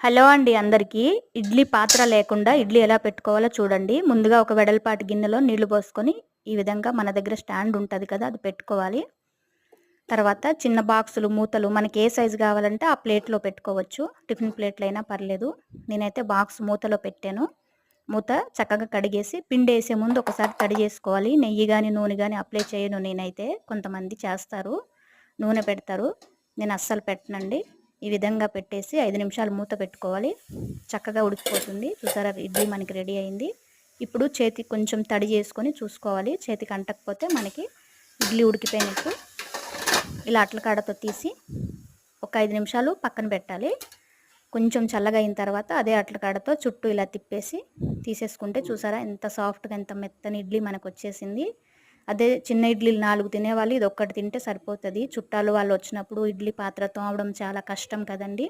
Hello అండి అందరికీ. ఇడ్లీ పాత్ర లేకుండా ఇడ్లీ ఎలా పెట్టుకోవాలో చూడండి. ముందుగా ఒక వెడల్పాటి గిన్నెలో నీళ్లు పోసుకొని ఈ విధంగా మన దగ్గర స్టాండ్ ఉంటుంది కదా, అది పెట్టుకోవాలి. తర్వాత చిన్న బాక్సులు, మూతలు మనకి ఏ సైజు కావాలంటే ఆ ప్లేట్లో పెట్టుకోవచ్చు. టిఫిన్ ప్లేట్లు అయినా పర్లేదు. నేనైతే బాక్స్ మూతలో పెట్టాను. మూత చక్కగా కడిగేసి పిండి వేసే ముందు ఒకసారి తడి చేసుకోవాలి. నెయ్యి కానీ నూనె కానీ అప్లై చేయను నేనైతే. కొంతమంది చేస్తారు, నూనె పెడతారు. నేను అస్సలు పెట్టనండి. ఈ విధంగా పెట్టేసి 5 నిమిషాలు మూత పెట్టుకోవాలి. చక్కగా ఉడికిపోతుంది. చూసారా, ఇడ్లీ మనకి రెడీ అయింది. ఇప్పుడు చేతికి కొంచెం తడి చేసుకొని చూసుకోవాలి. చేతికి అంటకపోతే మనకి ఇడ్లీ ఉడికిపోయినట్టు. ఇలా అట్ల కాడతో తీసి ఒక 5 నిమిషాలు పక్కన పెట్టాలి. కొంచెం చల్లగా అయిన తర్వాత అదే అట్ల కాడతో చుట్టూ ఇలా తిప్పేసి తీసేసుకుంటే చూసారా ఎంత సాఫ్ట్గా, ఎంత మెత్తని ఇడ్లీ మనకు వచ్చేసింది. అదే చిన్న ఇడ్లీలు 4 తినేవాళ్ళు ఇది ఒక్కటి తింటే సరిపోతుంది. చుట్టాలు వాళ్ళు వచ్చినప్పుడు ఇడ్లీ పాత్ర తోమడం చాలా కష్టం కదండి.